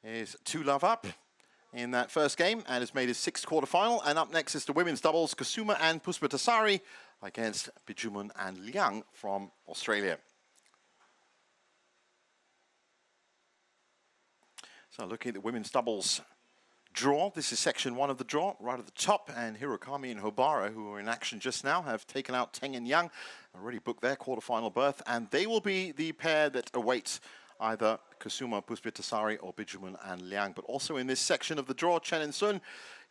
is 2-love up in that first game and has made his 6th quarterfinal. And up next is the women's doubles, Kusuma and Puspitasari against Bijomon and Liang from Australia. So looking at the women's doubles draw, this is section 1 of the draw, right at the top, and Hirokami and Hobara, who are in action just now, have taken out Teng and Yang, already booked their quarterfinal berth, and they will be the pair that awaits either Kusuma, Puspitasari, or Bijomon and Liang. But also in this section of the draw, Chen and Sun,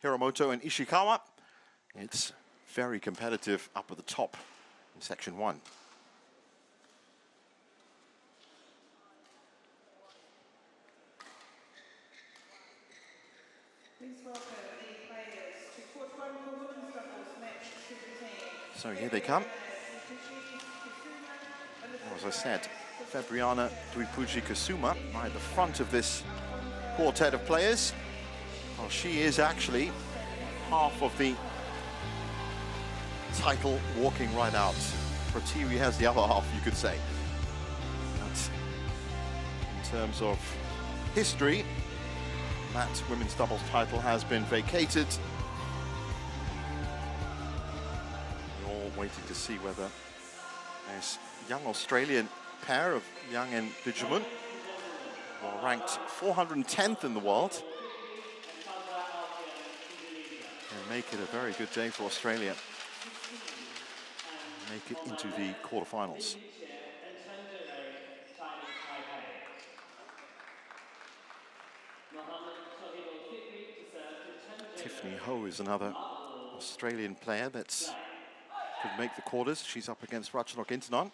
Hiromoto and Ishikawa. It's very competitive up at the top in section 1. So here they come. As I said, Fabriana Duipuji Kusuma at the front of this quartet of players. Well, she is actually half of the title walking right out. Prativi has the other half, you could say. But in terms of history, that women's doubles title has been vacated. We're all waiting to see whether this young Australian pair of Liang and Bijomon, are ranked 410th in the world, and make it a very good day for Australia. Make it into the quarterfinals. Tiffany Ho is another Australian player that could make the quarters. She's up against Ratchanok Intanon.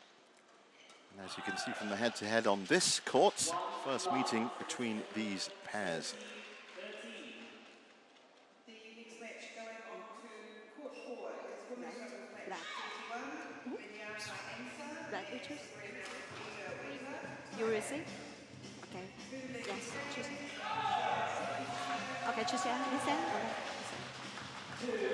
And as you can see from the head-to-head on this court, first meeting between these pairs. The next match going on to court 4 is women's doubles match 31. Black we choose? You will see? Okay. Yes, choose. Okay, choose yeah. Listen. Okay.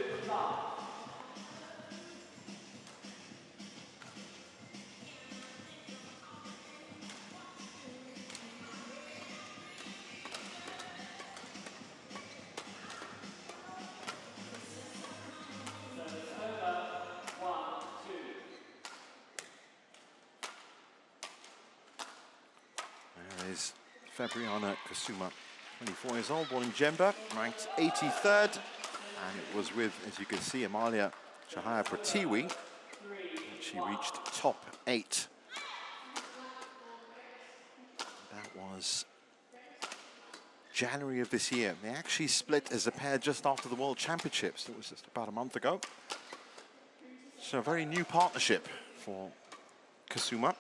There is Fabriana Kusuma, 24 years old, born in Jemba, ranked 83rd. And it was with, as you can see, Amalia Chahaya Pratiwi that she reached top 8. That was January of this year. They actually split as a pair just after the World Championships. It was just about a month ago. So a very new partnership for Kusuma.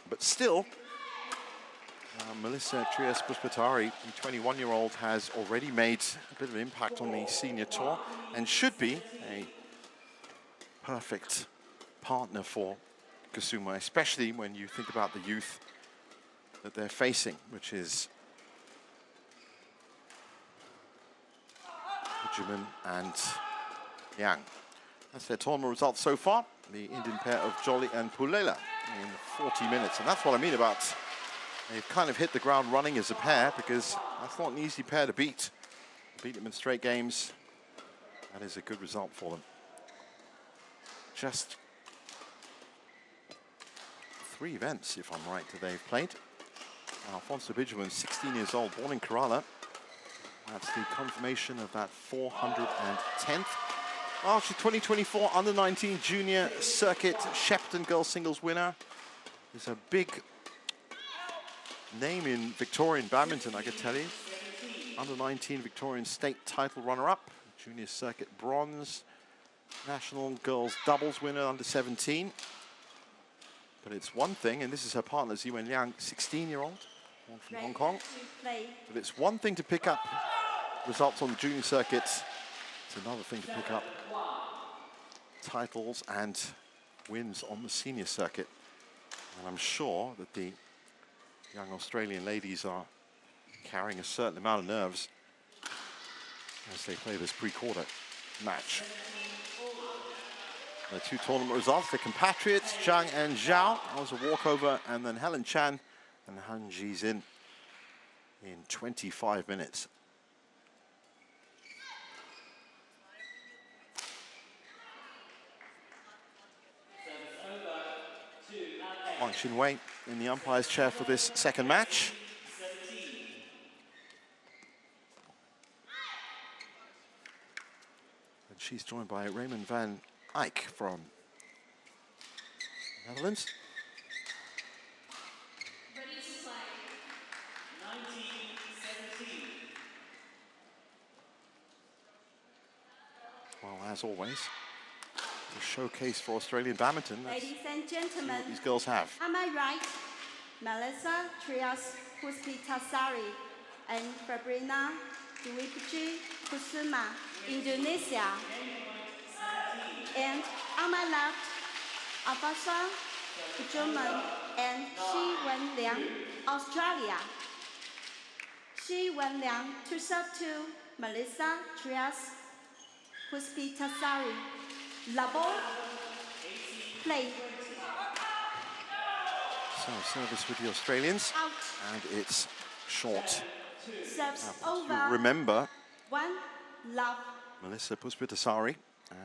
But still, Melissa Trias Puspitari, the 21-year-old, has already made a bit of an impact on the senior tour and should be a perfect partner for Kusuma, especially when you think about the youth that they're facing, which is Bijomon and Liang. That's their tournament results so far. The Indian pair of Jolly and Pulela in 40 minutes. And that's what I mean about they've kind of hit the ground running as a pair, because that's not an easy pair to beat. Beat them in straight games. That is a good result for them. Just 3 events, if I'm right, that they've played. Alfonso Bijomon, 16 years old, born in Kerala. That's the confirmation of that 410th. Well, she's 2024 under-19 junior circuit Shepton girls singles winner. Is a big name in Victorian badminton, I could tell you. Under-19 Victorian state title runner-up, junior circuit bronze, national girls doubles winner under 17. But it's one thing, and this is her partner, Ziwen Liang, 16-year-old, born from Hong Kong. But it's one thing to pick up results on the junior circuits. It's another thing to pick up titles and wins on the senior circuit. And I'm sure that the young Australian ladies are carrying a certain amount of nerves as they play this pre-quarter match. The 2 tournament results, the compatriots, Zhang and Zhao. That was a walkover, and then Helen Chan and Han Jizin in 25 minutes. Wang Xinwei in the umpire's chair for this second match. And she's joined by Raymond van Eyck from the Netherlands. Ready to play. 1917. Well, as always, a showcase for Australian badminton. Let's Ladies and see gentlemen, what these girls have. on my right, Melissa Trias Puspitasari and Fabrina Dwipji Kusuma, Indonesia. And on my left, Afasa Bijomon and Liang, Australia. Liang to serve to Melissa Trias Puspitasari. Labo, play. So service with the Australians, Out. and it's short. Serves You over. remember One, love. Melissa Puspitasari,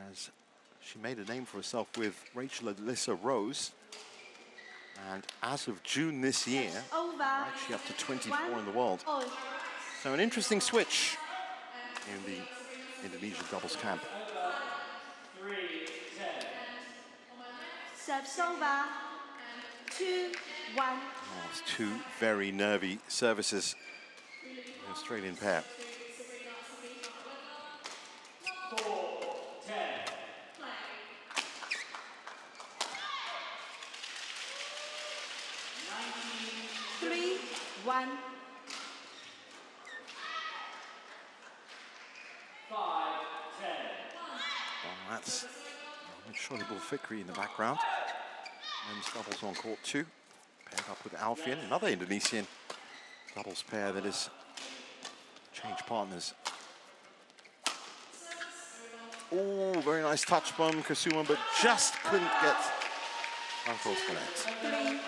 as she made a name for herself with Rachel Alyssa Rose. And as of June this year, Over. actually up to 24 in the world. All. So an interesting switch in the Indonesian doubles camp. 3-10. Serves over. 2-1. Oh, it's two very nervy services. The Australian pair. 4-10. 3-1. 5-10. Well, that's Sholibul Fikri in the background. Men's doubles on court 2. Paired up with Alfian, another Indonesian doubles pair that has changed partners. Oh, very nice touch from Kusuma, but just couldn't get uncles for that. 3.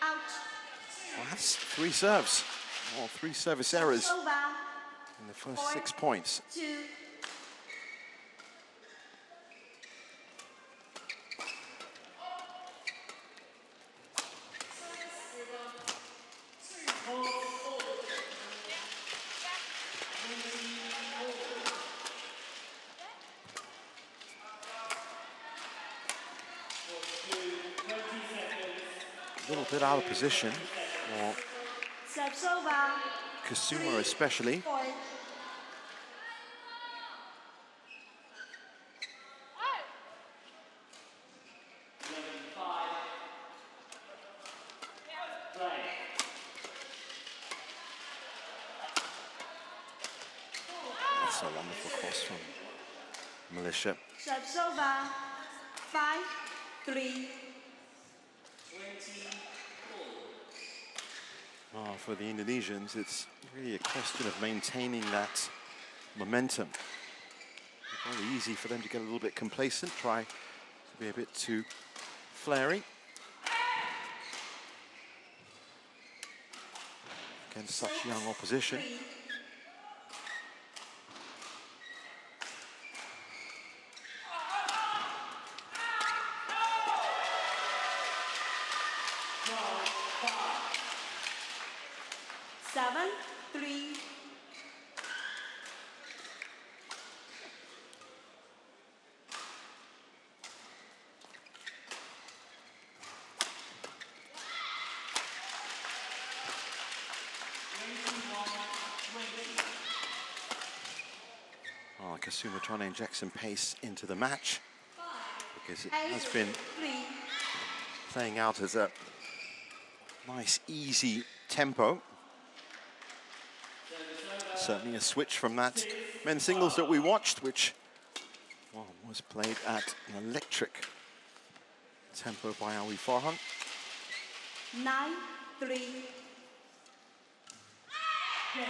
Out. Well, that's 3 serves. Well, 3 service errors Over. in the first 6 points. 2. A little bit out of position for Serves over. Kusuma especially. 4. That's a wonderful cross from Militia. Serves over. 5-3. Oh, for the Indonesians, it's really a question of maintaining that momentum. It's very easy for them to get a little bit complacent, try to be a bit too flary against such young opposition. 3. Seven, 3. Oh, Kusuma trying to inject some pace into the match because it 8, has been 3. playing out as a nice, easy tempo. Certainly a switch from that men's singles that we watched, which well, was played at an electric tempo by Awi Farhan. 9, 3. 5-10.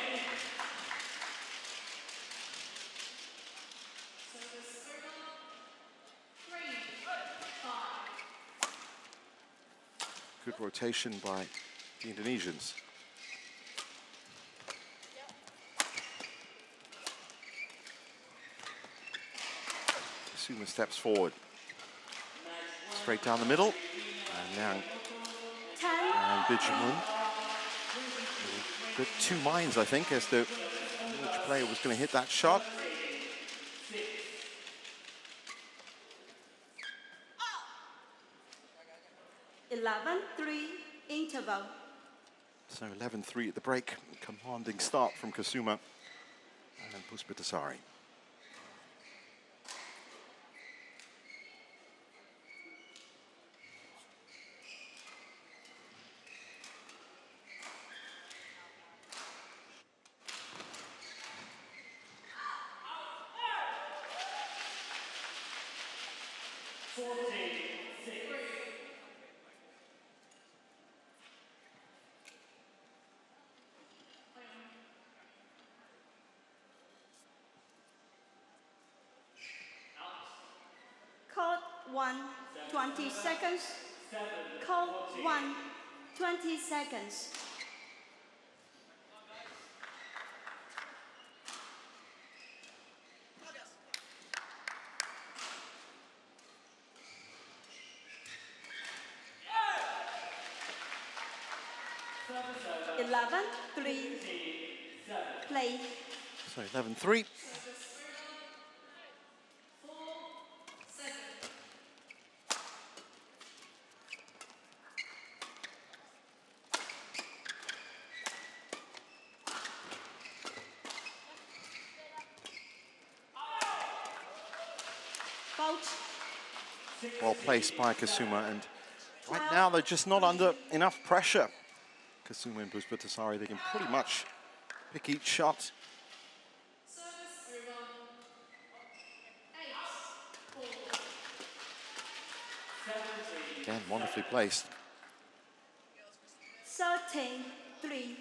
Good rotation by the Indonesians. Kusuma steps forward. Straight down the middle. And Liang 10, and Bijomon. Got two minds, I think, as to which player was going to hit that shot. 11-3 interval. So 11-3 at the break. Commanding start from Kusuma and Puspitasari. Code 1, 20 seconds. Code 1, 20 seconds. Eleven, 3, play. So 11-3. Well placed by Kusuma, and right now they're just not under enough pressure. Kusuma and Puspitasari, they can pretty much pick each shot. Again, wonderfully placed. 13-3.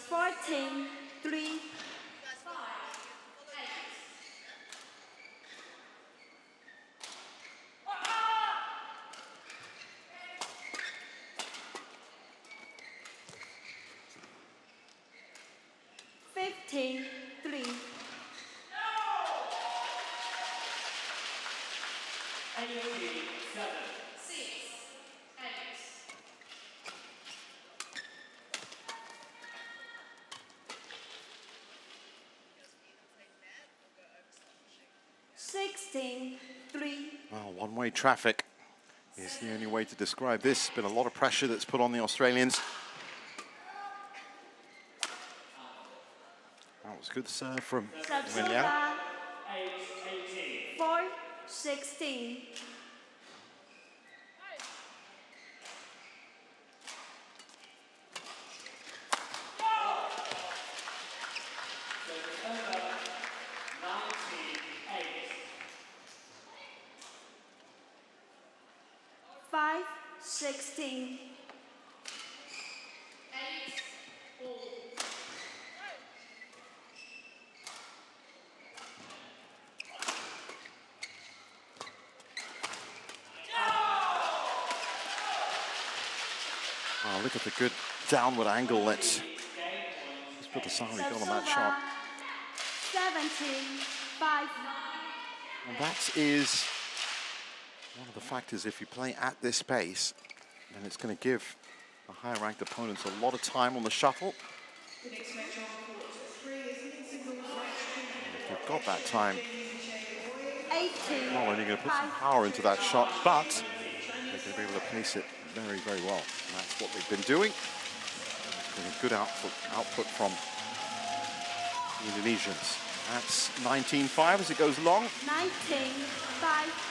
Fourteen, 3. 15-3. 16-3. Well, one-way traffic is the only way to describe this. Been a lot of pressure that's put on the Australians. That was a good serve from Liang. 4-16. Five, 16. Oh, look at the good downward angle that Puspitasari got on that shot. 17-5. And that is one of the factors. If you play at this pace, then it's going to give the higher ranked opponents a lot of time on the shuttle. The next match on court 3 is in singles If you've got that time, 18. not only going to put some power into that shot, but they're going to be able to place it very, very well. And that's what they've been doing. Getting a good output from the Indonesians. That's 19-5 as it goes long. 19-5.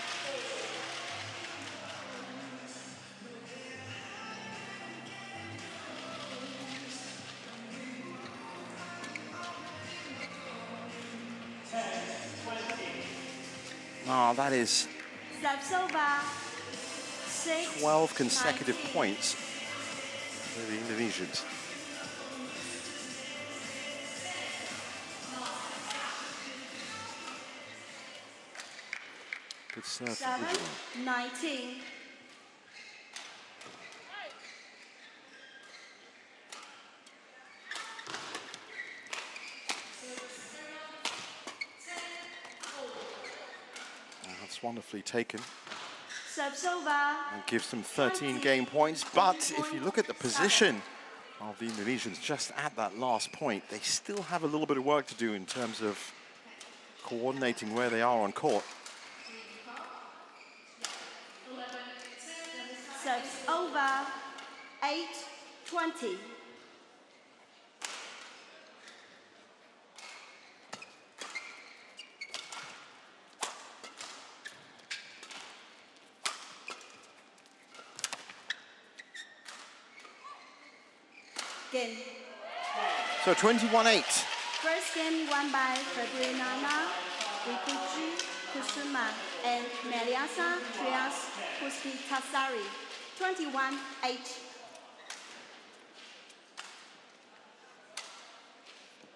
Oh, that is Serve over. 6, 12 consecutive 19. points for the Indonesians. Good serve for 7, Bijomon. 19. That's wonderfully taken. Serves over. And gives them 13 game points. But if you look at the position of the Indonesians just at that last point, they still have a little bit of work to do in terms of coordinating where they are on court. Serves over. 8, 20. Game. So 21-8. First game won by Febrinana, Rikuji, Kusuma, and Meliasa Trias Puspitasari. 21-8.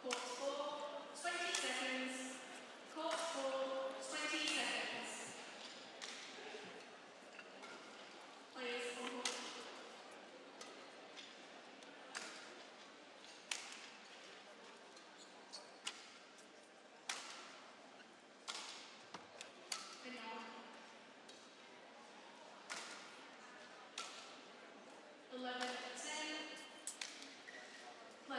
Court score, 20 seconds. Court score, 20 seconds. Players on court. And now. 11, 10. Play.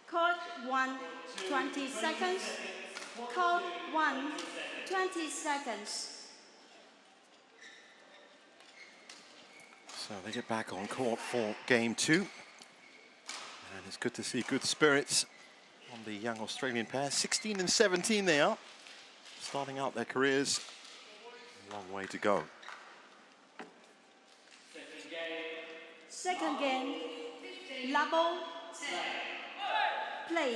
Court 1, 20 seconds. Court 1, 20 seconds. So they get back on court for game 2. And it's good to see good spirits on the young Australian pair. 16 and 17 they are. Starting out their careers. A long way to go. Second game, level, play.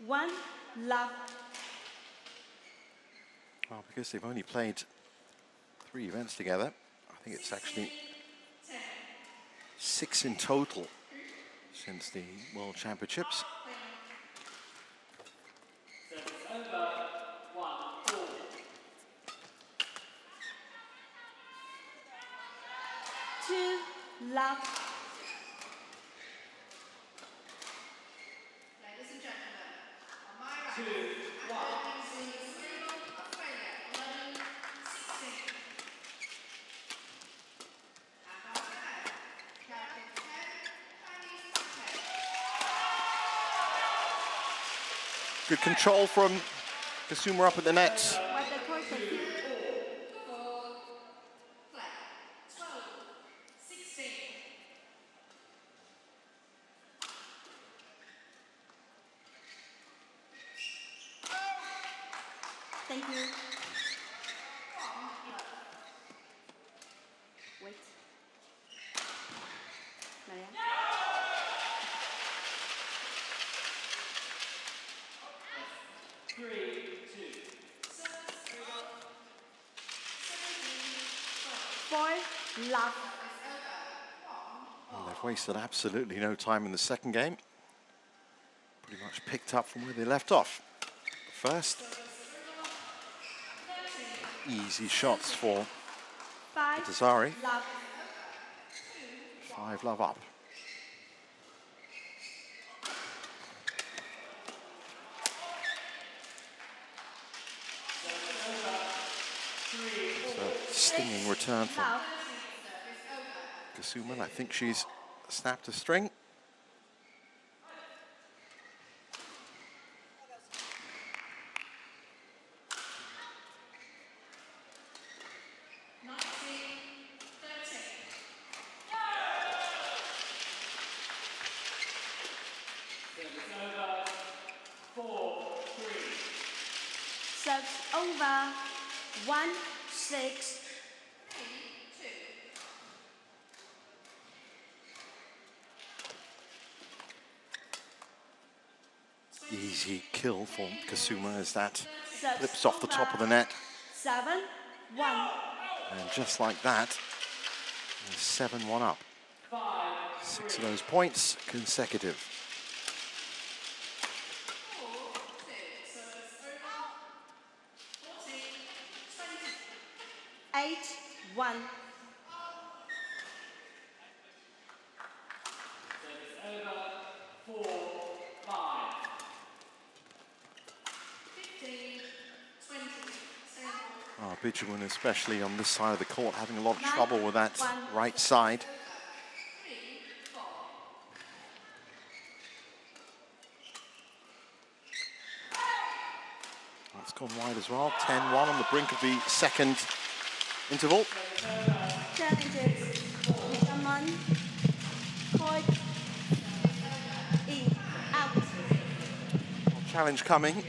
One love. Well, because they've only played 3 events together, I think it's actually 6 in total since the World Championships. Two love. Ladies and gentlemen, on my right, introducing Australia, 11, 16. And on the left, character 10, Chinese 10. Good control from Kusuma up at the net. What the court said. Play. 12, 16. Thank you. Wait. Maria. Four love. Well, they've wasted absolutely no time in the second game. Pretty much picked up from where they left off. First. easy shots for 5 Puspitasari. love. 5 love up. So stinging return from Love. Kusuma. I think she's snapped a string. Serves over 1-6. Easy kill for Kusuma as that Serves flips off the top of the over net. 7-1. And just like that, 7-1 up. 6 of those points consecutive. 8-1. Oh, Bijomon, especially on this side of the court, having a lot of 9-1. trouble with that right side. That's gone wide as well. 10-1 on the brink of the second interval. Challenges. Bijomon. Court. In. Out. Challenge coming.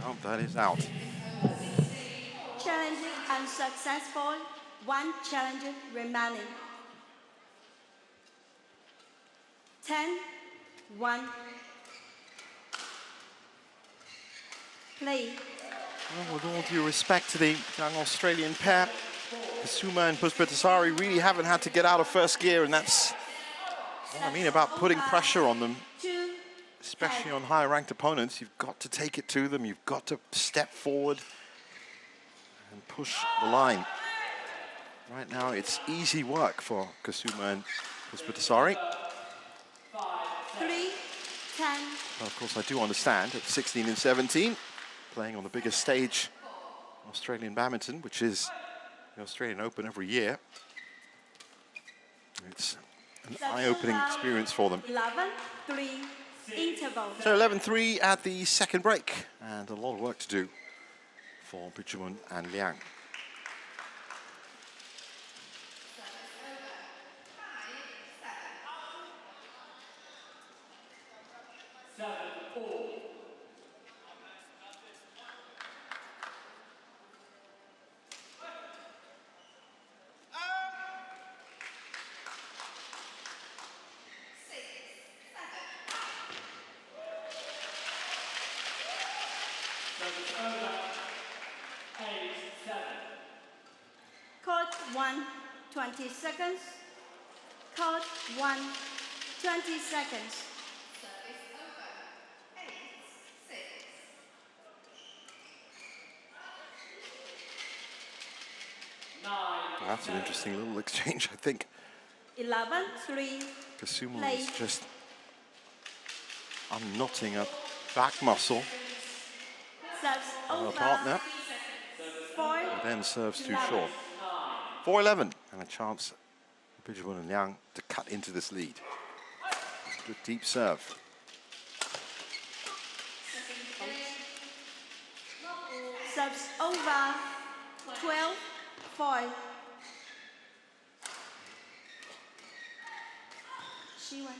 Oh, that is out. Challenge unsuccessful. 1 challenge remaining. 10-1. Play. Well, with all due respect to the young Australian pair, Kusuma and Puspitasari really haven't had to get out of first gear, and that's what I mean about putting pressure on them, 2, especially on higher-ranked opponents. You've got to take it to them. You've got to step forward and push the line. Right now, it's easy work for Kusuma and Puspitasari. 3-10. But of course, I do understand at 16 and 17, playing on the biggest stage, Australian badminton, which is the Australian Open every year. It's an eye-opening experience for them. 11-3. Interval. So 11-3 at the second break, and a lot of work to do for Bijomon and Liang. Court 1, 20 seconds. Court 1, 20 seconds. That's an interesting little exchange, I think. 11-3. Kusuma Play. is just unknotting a back muscle Serves of her over. partner, 4. and then serves too short. 4-11, and a chance for Bijomon and Liang to cut into this lead. Good deep serve. Serves over. 12-4. She won.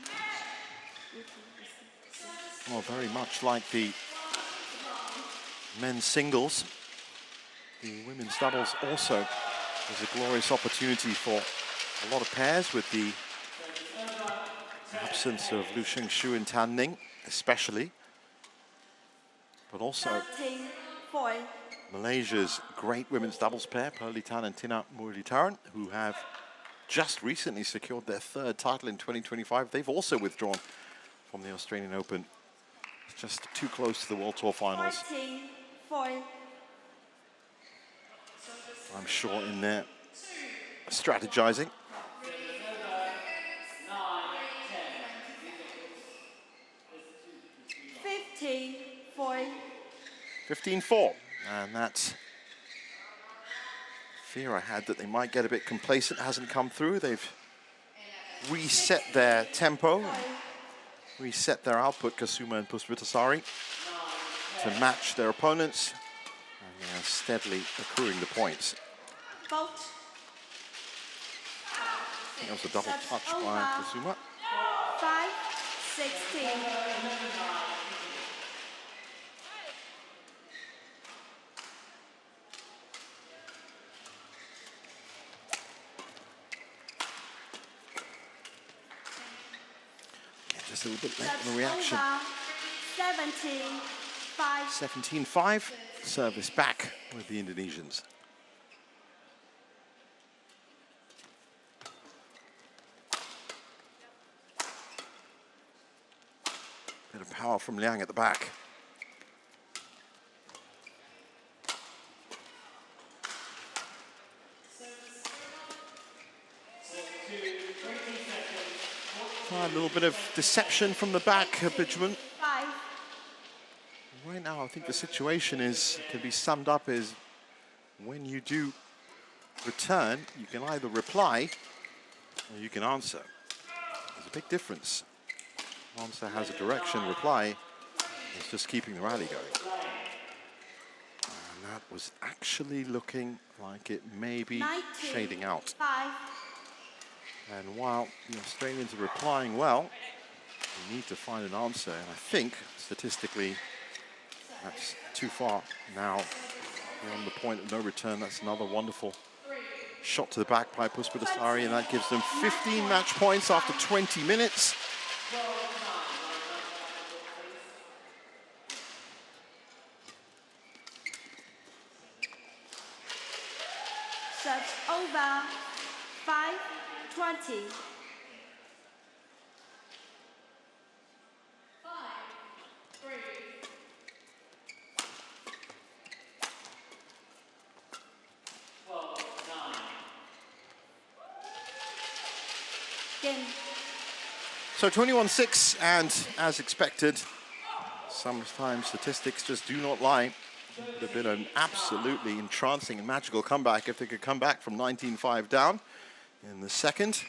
Well, very much like the men's singles, the women's doubles also is a glorious opportunity for a lot of pairs, with the absence of Lu Shengshu and Tan Ning, especially, but also 13-4. Malaysia's great women's doubles pair, Pearly Tan and Tina Muralidharan, who have just recently secured their third title in 2025. They've also withdrawn from the Australian Open. Just too close to the World Tour finals. 14-4. I'm sure in there strategizing. 15-4. 15-4. And that's fear I had that they might get a bit complacent. Hasn't come through. They've reset their tempo, reset their output, Kusuma and Puspitasari, to match their opponents. And they are steadily accruing the points. Fault. I think that was a double touch by Kusuma. 5-16. Just a little bit late in the reaction. 17-5. 17-5. Service back with the Indonesians. Bit of power from Liang at the back. A little bit of deception from the back, Bijomon. 5. Right now, I think the situation can be summed up as when you do return, you can either reply or you can answer. There's a big difference. Answer has a direction, reply is just keeping the rally going. And that was actually looking like it may be shading out. 5. And while the Australians are replying well, we need to find an answer. And I think, statistically, that's too far now. Beyond the point of no return, that's another wonderful shot to the back by Puspitasari, and that gives them 15 match points after 20 minutes. Serves over. 5-20. 5-3. Game. So 21-6, and as expected, sometimes statistics just do not lie. It would have been an absolutely entrancing and magical comeback if they could come back from 19-5 down in the second.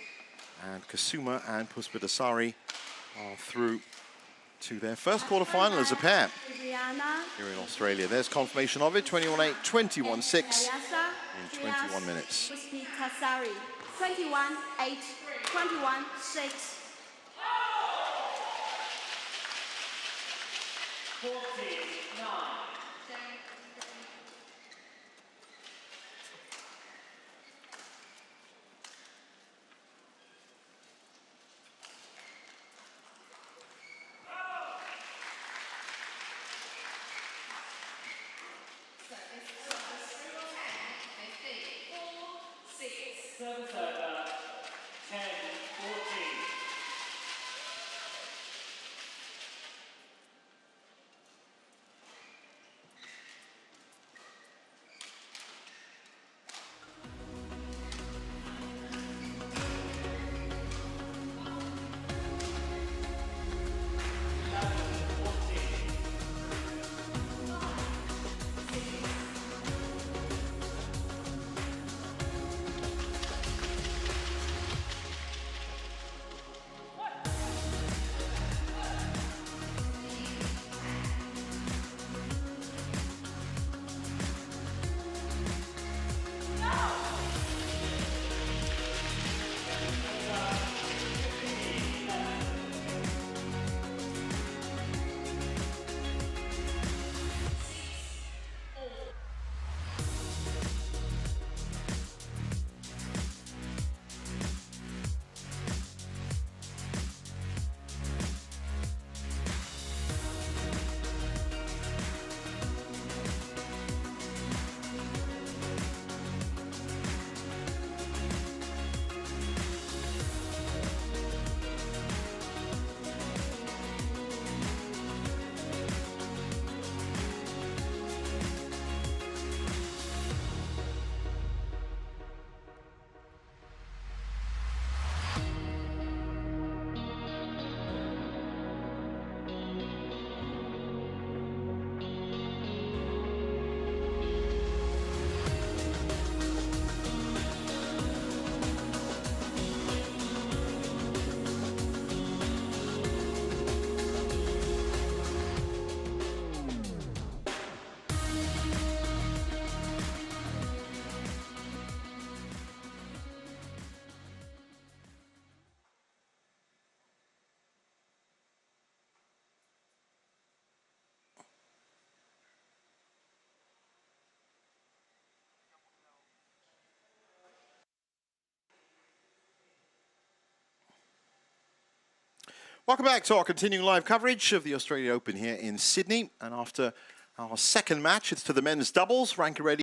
And Kusuma and Puspitasari are through to their first quarterfinal as a pair here in Australia. There's confirmation of it, 21-8, 21-6 in 21 minutes. Puspitasari. 21-8, 21-6. 14-9. Welcome back to our continuing live coverage of the Australian Open here in Sydney. And after our second match, it's to the men's doubles. Rank already